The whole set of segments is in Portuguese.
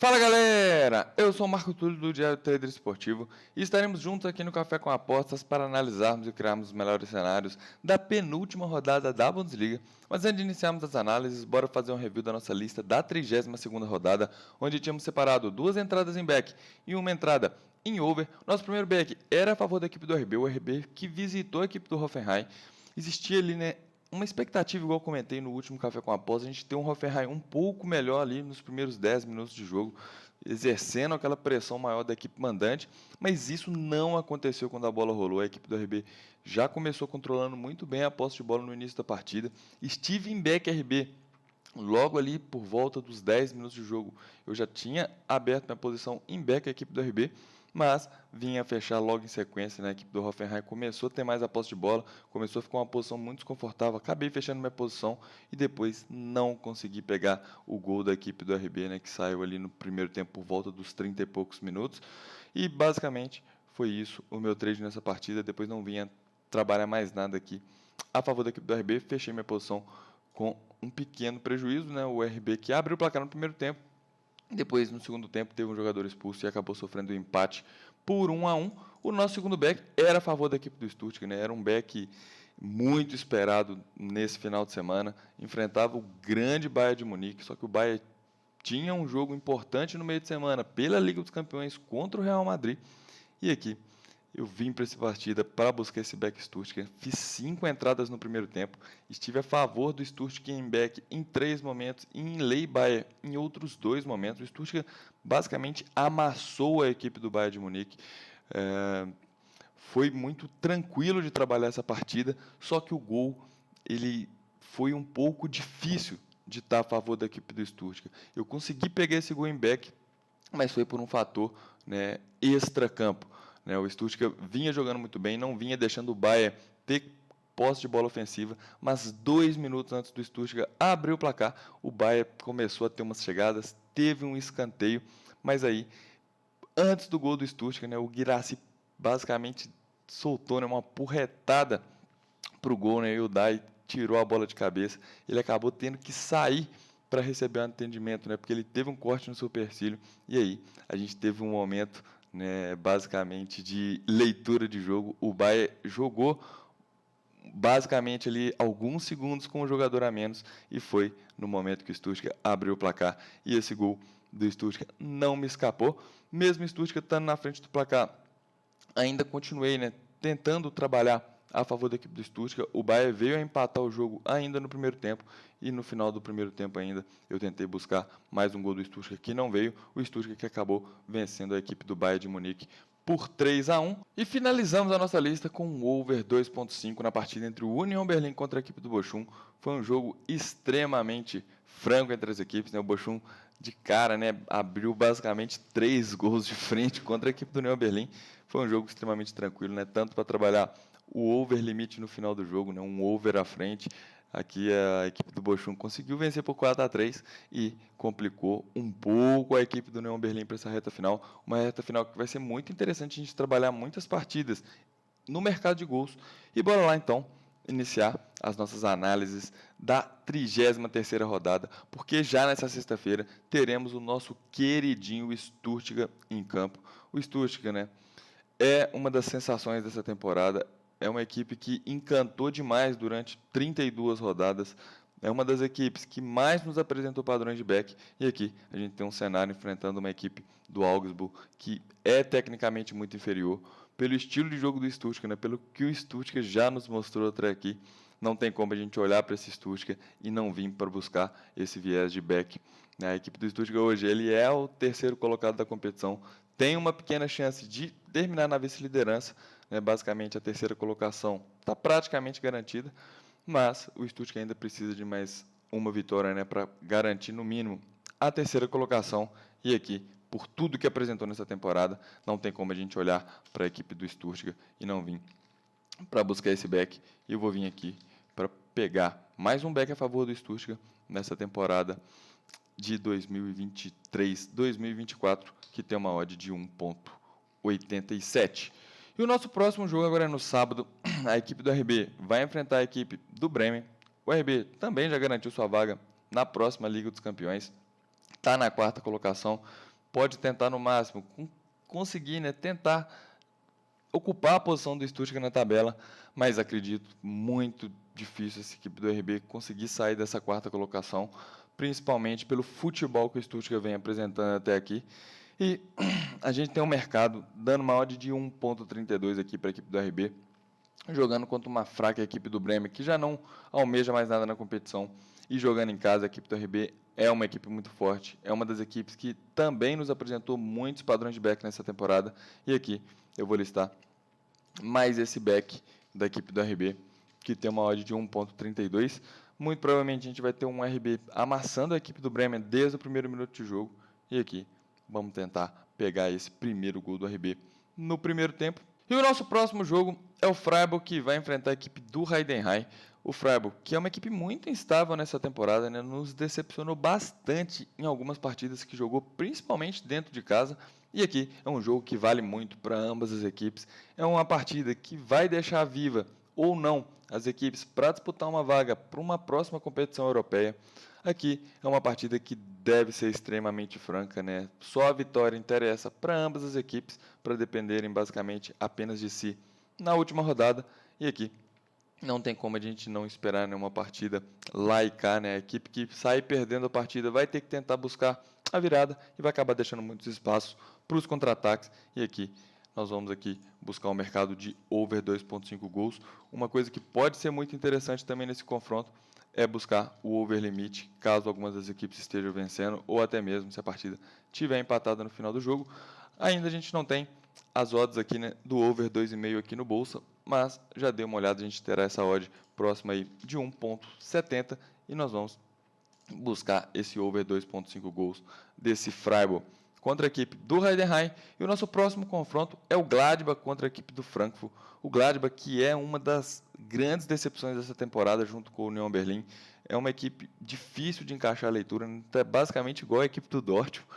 Fala galera, eu sou o Marco Túlio do Diário Trader Esportivo e estaremos juntos aqui no Café com Apostas para analisarmos e criarmos os melhores cenários da penúltima rodada da Bundesliga. Mas antes de iniciarmos as análises, bora fazer um review da nossa lista da 32ª rodada, onde tínhamos separado 2 entradas em back e uma entrada em over. Nosso primeiro back era a favor da equipe do RB, o RB que visitou a equipe do Hoffenheim. Existia ali, uma expectativa, igual eu comentei no último Café com Aposta, a gente ter um Hoffenheim um pouco melhor ali nos primeiros 10 minutos de jogo, exercendo aquela pressão maior da equipe mandante, mas isso não aconteceu quando a bola rolou. A equipe do RB já começou controlando muito bem a posse de bola no início da partida. Steven Beck RB, logo ali por volta dos 10 minutos de jogo, eu já tinha aberto minha posição em back a equipe do RB, mas vinha fechar logo em sequência, né? A equipe do Hoffenheim começou a ter mais a posse de bola, começou a ficar uma posição muito desconfortável, acabei fechando minha posição e depois não consegui pegar o gol da equipe do RB, né? Que saiu ali no primeiro tempo por volta dos 30 e poucos minutos, e basicamente foi isso o meu trade nessa partida. Depois não vinha trabalhar mais nada aqui a favor da equipe do RB, fechei minha posição com um pequeno prejuízo, né? O RB que abriu o placar no primeiro tempo, depois, no segundo tempo, teve um jogador expulso e acabou sofrendo um empate por 1-1. O nosso segundo back era a favor da equipe do Stuttgart, né? Era um back muito esperado nesse final de semana. Enfrentava o grande Bayern de Munique, só que o Bayern tinha um jogo importante no meio de semana pela Liga dos Campeões contra o Real Madrid. E aqui eu vim para essa partida para buscar esse back Stuttgart. Fiz 5 entradas no primeiro tempo. Estive a favor do Stuttgart em back em 3 momentos e em lei Bayern em outros 2 momentos. O Stuttgart basicamente amassou a equipe do Bayern de Munique. Foi muito tranquilo de trabalhar essa partida, só que o gol ele foi um pouco difícil de estar a favor da equipe do Stuttgart. Eu consegui pegar esse gol em back, mas foi por um fator, né, extra-campo. O Stuttgart vinha jogando muito bem, não vinha deixando o Bayern ter posse de bola ofensiva, mas 2 minutos antes do Stuttgart abrir o placar, o Bayern começou a ter umas chegadas, teve um escanteio, mas aí, antes do gol do Stuttgart, o Guirassy basicamente soltou, uma porretada para o gol, e o Dai tirou a bola de cabeça. Ele acabou tendo que sair para receber um atendimento, porque ele teve um corte no supercílio, e aí a gente teve um momento, basicamente de leitura de jogo. O Bayern jogou basicamente ali alguns segundos com o jogador a menos e foi no momento que o Stuttgart abriu o placar, e esse gol do Stuttgart não me escapou. Mesmo o Stuttgart estando na frente do placar, ainda continuei, tentando trabalhar a favor da equipe do Stuttgart. O Bayern veio a empatar o jogo ainda no primeiro tempo, e no final do primeiro tempo ainda eu tentei buscar mais um gol do Stuttgart que não veio. O Stuttgart que acabou vencendo a equipe do Bayern de Munique por 3-1. E finalizamos a nossa lista com um over 2.5 na partida entre o Union Berlin contra a equipe do Bochum. Foi um jogo extremamente franco entre as equipes, O Bochum de cara, abriu basicamente 3 gols de frente contra a equipe do Union Berlin. Foi um jogo extremamente tranquilo, tanto para trabalhar o over limite no final do jogo, um over à frente. Aqui a equipe do Bochum conseguiu vencer por 4-3 e complicou um pouco a equipe do Union Berlin para essa reta final. Uma reta final que vai ser muito interessante a gente trabalhar muitas partidas no mercado de gols. E bora lá então iniciar as nossas análises da 33ª rodada, porque já nessa sexta-feira teremos o nosso queridinho Stuttgart em campo. O Stuttgart, é uma das sensações dessa temporada. É uma equipe que encantou demais durante 32 rodadas. É uma das equipes que mais nos apresentou padrões de back. E aqui a gente tem um cenário enfrentando uma equipe do Augsburg que é tecnicamente muito inferior. Pelo estilo de jogo do Stuttgart, pelo que o Stuttgart já nos mostrou até aqui, não tem como a gente olhar para esse Stuttgart e não vir para buscar esse viés de back. A equipe do Stuttgart hoje ele é o 3º colocado da competição. Tem uma pequena chance de terminar na vice-liderança. Basicamente, a 3ª colocação está praticamente garantida, mas o Stuttgart ainda precisa de mais uma vitória, para garantir, no mínimo, a 3ª colocação. E aqui, por tudo que apresentou nessa temporada, não tem como a gente olhar para a equipe do Stuttgart e não vir para buscar esse back. E eu vou vir aqui para pegar mais um back a favor do Stuttgart nessa temporada de 2023-2024, que tem uma odd de 1.87. E o nosso próximo jogo agora é no sábado. A equipe do RB vai enfrentar a equipe do Bremen. O RB também já garantiu sua vaga na próxima Liga dos Campeões. Está na 4ª colocação. pode tentar no máximo conseguir, né, tentar ocupar a posição do Stuttgart na tabela, mas acredito muito difícil essa equipe do RB conseguir sair dessa quarta colocação, principalmente pelo futebol que o Stuttgart vem apresentando até aqui. E a gente tem um mercado dando uma odd de 1,32 aqui para a equipe do RB, jogando contra uma fraca equipe do Bremen, que já não almeja mais nada na competição, e jogando em casa, a equipe do RB é uma equipe muito forte, é uma das equipes que também nos apresentou muitos padrões de back nessa temporada, e aqui eu vou listar mais esse back da equipe do RB, que tem uma odd de 1,32. Muito provavelmente a gente vai ter um RB amassando a equipe do Bremen desde o primeiro minuto de jogo, e aqui vamos tentar pegar esse primeiro gol do RB no primeiro tempo. E o nosso próximo jogo é o Freiburg, que vai enfrentar a equipe do Heidenheim. O Freiburg, que é uma equipe muito instável nessa temporada, né, nos decepcionou bastante em algumas partidas que jogou, principalmente dentro de casa. E aqui é um jogo que vale muito para ambas as equipes. É uma partida que vai deixar viva ou não as equipes para disputar uma vaga para uma próxima competição europeia. Aqui é uma partida que deve ser extremamente franca, né? Só a vitória interessa para ambas as equipes, para dependerem basicamente apenas de si na última rodada. E aqui não tem como a gente não esperar nenhuma partida lá e cá, né? A equipe que sai perdendo a partida vai ter que tentar buscar a virada e vai acabar deixando muitos espaços para os contra-ataques. E aqui nós vamos aqui buscar o mercado de over 2,5 gols. Uma coisa que pode ser muito interessante também nesse confronto é buscar o over limite, caso algumas das equipes estejam vencendo, ou até mesmo se a partida estiver empatada no final do jogo. Ainda a gente não tem as odds aqui, né, do over 2,5 aqui no Bolsa, mas já dei uma olhada, a gente terá essa odd próxima aí de 1,70 e nós vamos buscar esse over 2,5 gols desse Freiburg contra a equipe do Heidenheim. E o nosso próximo confronto é o Gladbach contra a equipe do Frankfurt. O Gladbach, que é uma das grandes decepções dessa temporada, junto com o Union Berlin. É uma equipe difícil de encaixar a leitura, é basicamente igual a equipe do Dortmund.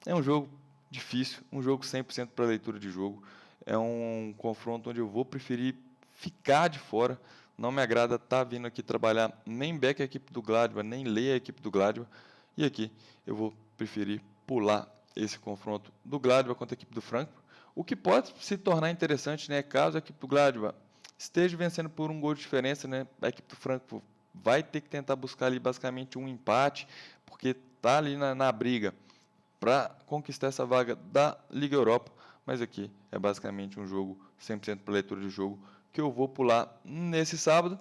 É um jogo difícil, um jogo 100% para leitura de jogo. É um confronto onde eu vou preferir ficar de fora. Não me agrada estar vindo aqui trabalhar nem back a equipe do Gladbach, nem ler a equipe do Gladbach. E aqui eu vou preferir pular esse confronto do Gladbach contra a equipe do Frankfurt, o que pode se tornar interessante, né, caso a equipe do Gladbach esteja vencendo por um gol de diferença, né, a equipe do Frankfurt vai ter que tentar buscar ali basicamente um empate, porque está ali na briga para conquistar essa vaga da Liga Europa, mas aqui é basicamente um jogo 100% para leitura de jogo que eu vou pular nesse sábado.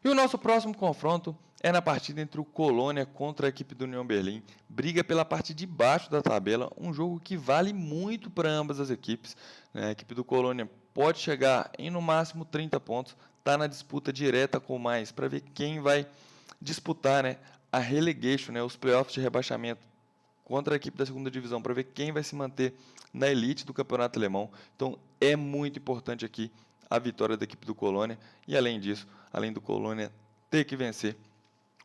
E o nosso próximo confronto é na partida entre o Colônia contra a equipe do Union Berlin. Briga pela parte de baixo da tabela, um jogo que vale muito para ambas as equipes, né? A equipe do Colônia pode chegar em no máximo 30 pontos, está na disputa direta com o mais, para ver quem vai disputar, né, a relegation, né, os playoffs de rebaixamento contra a equipe da segunda divisão, para ver quem vai se manter na elite do campeonato alemão. Então é muito importante aqui a vitória da equipe do Colônia, e além disso, além do Colônia ter que vencer,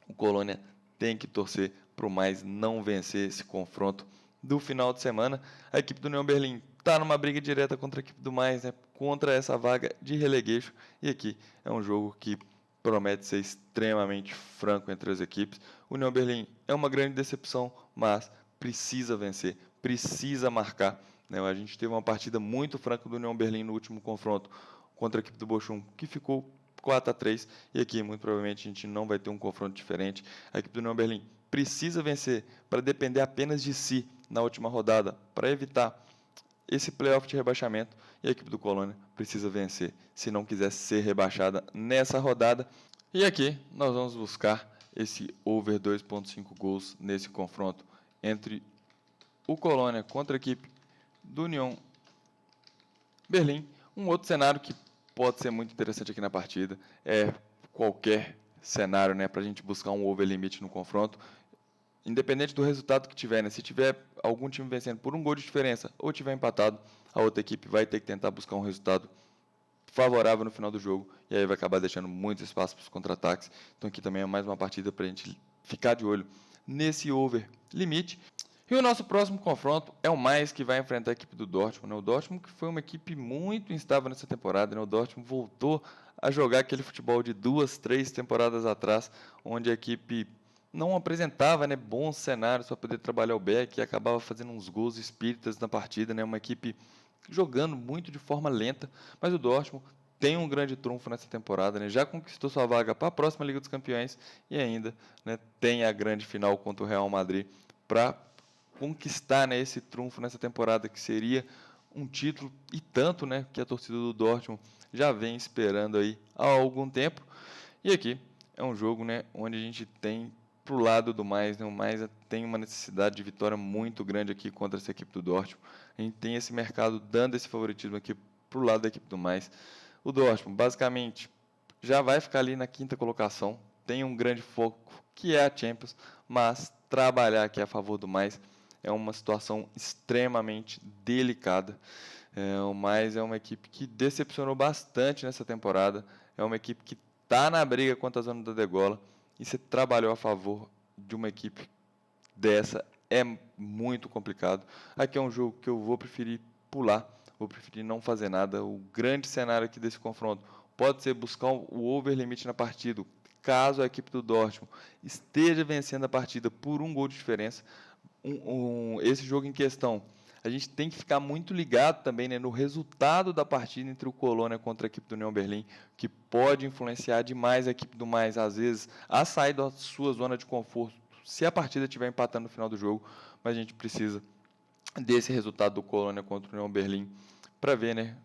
o Colônia tem que torcer para o mais não vencer esse confronto do final de semana. A equipe do Union Berlin está numa briga direta contra a equipe do mais, né, contra essa vaga de relegation, e aqui é um jogo que promete ser extremamente franco entre as equipes. O Union Berlin é uma grande decepção, mas precisa vencer, precisa marcar, né? A gente teve uma partida muito franca do Union Berlin no último confronto contra a equipe do Bochum, que ficou 4-3, e aqui muito provavelmente a gente não vai ter um confronto diferente. A equipe do Union Berlin precisa vencer para depender apenas de si na última rodada, para evitar esse playoff de rebaixamento, e a equipe do Colônia precisa vencer se não quiser ser rebaixada nessa rodada. E aqui nós vamos buscar esse over 2,5 gols nesse confronto entre o Colônia contra a equipe do Union Berlin. Um outro cenário que pode ser muito interessante aqui na partida é qualquer cenário, né, para a gente buscar um over limite no confronto, independente do resultado que tiver, né, se tiver algum time vencendo por um gol de diferença ou tiver empatado, a outra equipe vai ter que tentar buscar um resultado favorável no final do jogo, e aí vai acabar deixando muitos espaços para os contra-ataques. Então aqui também é mais uma partida para a gente ficar de olho nesse over limite. E o nosso próximo confronto é o mais, que vai enfrentar a equipe do Dortmund, né? O Dortmund, que foi uma equipe muito instável nessa temporada, né? O Dortmund voltou a jogar aquele futebol de 2, 3 temporadas atrás, onde a equipe não apresentava, né, bons cenários para poder trabalhar o Beck e acabava fazendo uns gols espíritas na partida, né, uma equipe jogando muito de forma lenta, mas o Dortmund tem um grande trunfo nessa temporada, né, já conquistou sua vaga para a próxima Liga dos Campeões e ainda, né, tem a grande final contra o Real Madrid para conquistar, né, esse trunfo nessa temporada, que seria um título e tanto, né, que a torcida do Dortmund já vem esperando aí há algum tempo. E aqui é um jogo, né, onde a gente tem pro lado do mais, né, o mais tem uma necessidade de vitória muito grande aqui contra essa equipe do Dortmund. A gente tem esse mercado dando esse favoritismo aqui pro lado da equipe do mais. O Dortmund, basicamente, já vai ficar ali na quinta colocação, tem um grande foco que é a Champions, mas trabalhar aqui a favor do mais é uma situação extremamente delicada. O mais é uma equipe que decepcionou bastante nessa temporada, é uma equipe que está na briga contra a zona da degola, e você trabalhou a favor de uma equipe dessa é muito complicado. Aqui é um jogo que eu vou preferir pular, vou preferir não fazer nada. O grande cenário aqui desse confronto pode ser buscar o over limite na partida, caso a equipe do Dortmund esteja vencendo a partida por um gol de diferença. Esse jogo em questão, a gente tem que ficar muito ligado também, né, no resultado da partida entre o Colônia contra a equipe do União Berlim, que pode influenciar demais a equipe do mais, às vezes, a sair da sua zona de conforto, se a partida estiver empatando no final do jogo. Mas a gente precisa desse resultado do Colônia contra o União Berlim para ver, né,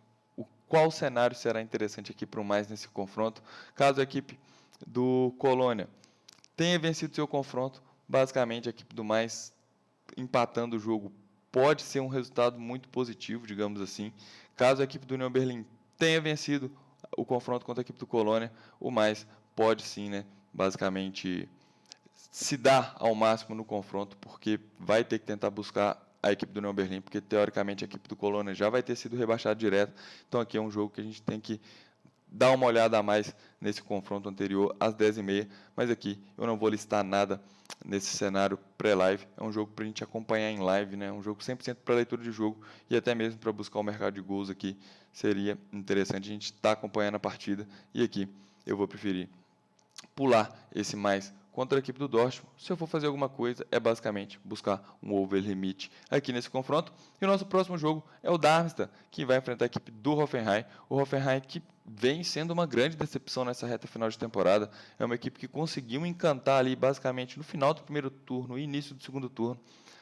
qual cenário será interessante aqui para o mais nesse confronto. Caso a equipe do Colônia tenha vencido seu confronto, basicamente a equipe do mais empatando o jogo pode ser um resultado muito positivo, digamos assim. Caso a equipe do União Berlim tenha vencido o confronto contra a equipe do Colônia, o mais pode sim, né, basicamente se dar ao máximo no confronto, porque vai ter que tentar buscar a equipe do União Berlim, porque teoricamente a equipe do Colônia já vai ter sido rebaixada direto. Então aqui é um jogo que a gente tem que dar uma olhada a mais nesse confronto anterior às 10h30, mas aqui eu não vou listar nada nesse cenário pré-live. É um jogo para a gente acompanhar em live, né? Um jogo 100% para leitura de jogo e até mesmo para buscar o mercado de gols aqui. Seria interessante a gente estar acompanhando a partida, e aqui eu vou preferir pular esse mais contra a equipe do Dortmund. Se eu for fazer alguma coisa, é basicamente buscar um over limite aqui nesse confronto. E o nosso próximo jogo é o Darmstadt, que vai enfrentar a equipe do Hoffenheim. O Hoffenheim que vem sendo uma grande decepção nessa reta final de temporada. É uma equipe que conseguiu encantar ali basicamente no final do primeiro turno e início do segundo turno,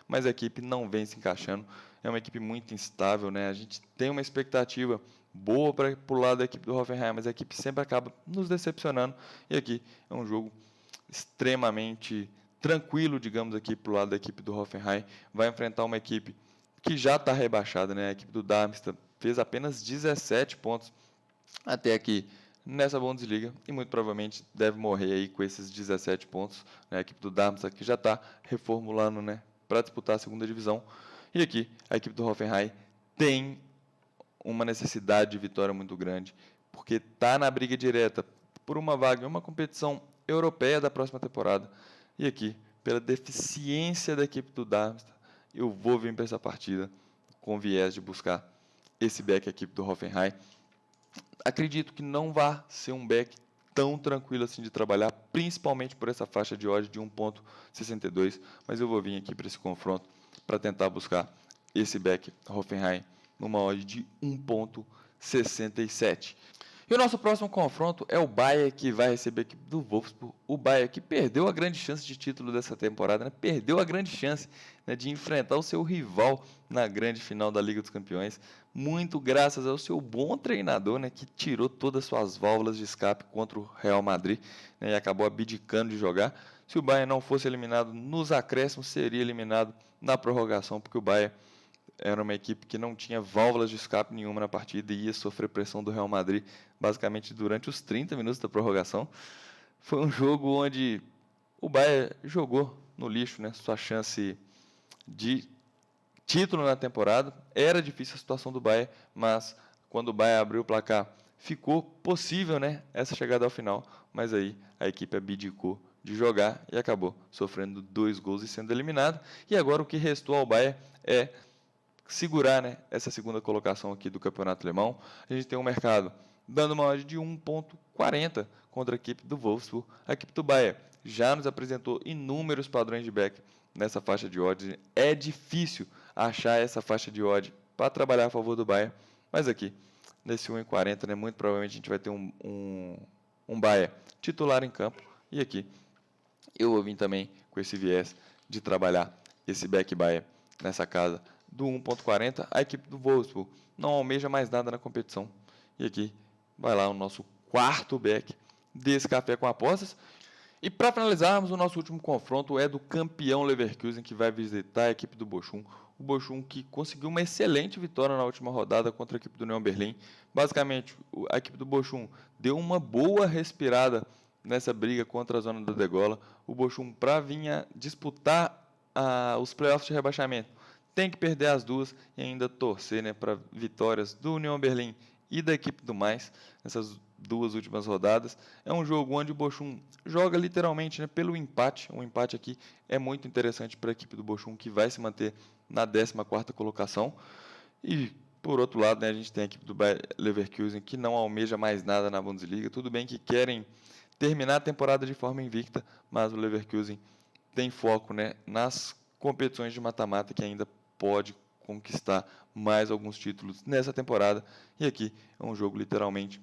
mas a equipe não vem se encaixando. É uma equipe muito instável, né? A gente tem uma expectativa boa para o lado da equipe do Hoffenheim, mas a equipe sempre acaba nos decepcionando. E aqui é um jogo extremamente tranquilo, digamos, aqui para o lado da equipe do Hoffenheim. Vai enfrentar uma equipe que já está rebaixada, né? A equipe do Darmstadt fez apenas 17 pontos até aqui nessa Bundesliga e muito provavelmente deve morrer aí com esses 17 pontos, né? A equipe do Darmstadt que já está reformulando, né, para disputar a segunda divisão. E aqui a equipe do Hoffenheim tem uma necessidade de vitória muito grande, porque está na briga direta por uma vaga em uma competição europeia da próxima temporada. E aqui, pela deficiência da equipe do Darmstadt, eu vou vir para essa partida com viés de buscar esse back equipe do Hoffenheim. Acredito que não vai ser um back tão tranquilo assim de trabalhar, principalmente por essa faixa de odd de 1,62, mas eu vou vir aqui para esse confronto para tentar buscar esse back Hoffenheim numa odd de 1,67. E o nosso próximo confronto é o Bayern, que vai receber a equipe do Wolfsburg. O Bayern que perdeu a grande chance de título dessa temporada, né? Perdeu a grande chance, né, de enfrentar o seu rival na grande final da Liga dos Campeões, muito graças ao seu bom treinador, né, que tirou todas as suas válvulas de escape contra o Real Madrid, né, e acabou abdicando de jogar. Se o Bayern não fosse eliminado nos acréscimos, seria eliminado na prorrogação, porque o Bayern era uma equipe que não tinha válvulas de escape nenhuma na partida e ia sofrer pressão do Real Madrid basicamente durante os 30 minutos da prorrogação. Foi um jogo onde o Bayern jogou no lixo, né, sua chance de título na temporada. Era difícil a situação do Bayern, mas quando o Bayern abriu o placar, ficou possível, né, essa chegada ao final, mas aí a equipe abdicou de jogar e acabou sofrendo 2 gols e sendo eliminado. E agora o que restou ao Bayern é segurar, né, essa segunda colocação aqui do campeonato alemão. A gente tem um mercado dando uma odd de 1,40 contra a equipe do Wolfsburg. A equipe do Bayern já nos apresentou inúmeros padrões de back nessa faixa de odds. É difícil achar essa faixa de odd para trabalhar a favor do Bayern, mas aqui, nesse 1,40, né, muito provavelmente a gente vai ter um Bayern titular em campo, e aqui eu vou vir também com esse viés de trabalhar esse back Bayern nessa casa do 1,40. A equipe do Wolfsburg não almeja mais nada na competição, e aqui vai lá o nosso quarto back desse café com apostas. E para finalizarmos, o nosso último confronto é do campeão Leverkusen, que vai visitar a equipe do Bochum. O Bochum que conseguiu uma excelente vitória na última rodada contra a equipe do Union Berlin. Basicamente, a equipe do Bochum deu uma boa respirada nessa briga contra a zona da degola. O Bochum, para vir a disputar os playoffs de rebaixamento, tem que perder as duas e ainda torcer, né, para vitórias do Union Berlin e da equipe do Mainz nessas duas últimas rodadas. É um jogo onde o Bochum joga literalmente, né, pelo empate. Um empate aqui é muito interessante para a equipe do Bochum, que vai se manter na 14ª colocação. E, por outro lado, né, a gente tem a equipe do Bayer Leverkusen, que não almeja mais nada na Bundesliga. Tudo bem que querem terminar a temporada de forma invicta, mas o Leverkusen tem foco, né, nas competições de mata-mata, que ainda pode conquistar mais alguns títulos nessa temporada. E aqui é um jogo literalmente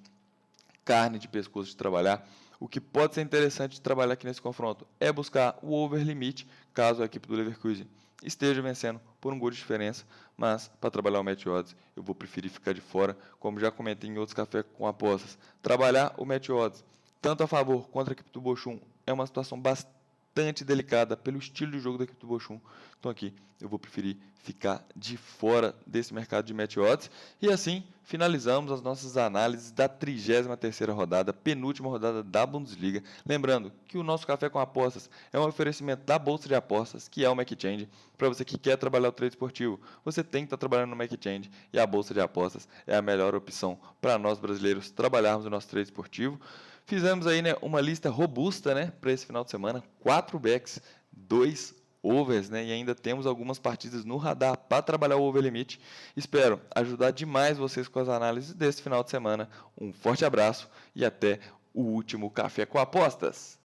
carne de pescoço de trabalhar. O que pode ser interessante de trabalhar aqui nesse confronto é buscar o over limite, caso a equipe do Leverkusen esteja vencendo por um gol de diferença, mas para trabalhar o match odds eu vou preferir ficar de fora, como já comentei em outros cafés com apostas. Trabalhar o match odds tanto a favor contra a equipe do Bochum é uma situação bastante delicada pelo estilo de jogo da equipe do Bochum. Então aqui eu vou preferir ficar de fora desse mercado de match odds. E assim finalizamos as nossas análises da 33ª rodada, penúltima rodada da Bundesliga. Lembrando que o nosso Café com Apostas é um oferecimento da Bolsa de Apostas, que é o McChange. Para você que quer trabalhar o trade esportivo, você tem que estar trabalhando no McChange, e a Bolsa de Apostas é a melhor opção para nós brasileiros trabalharmos o nosso trade esportivo. Fizemos aí, né, uma lista robusta, né, para esse final de semana, 4 backs, 2 overs, né, e ainda temos algumas partidas no radar para trabalhar o over limite. Espero ajudar demais vocês com as análises desse final de semana. Um forte abraço e até o último Café com Apostas.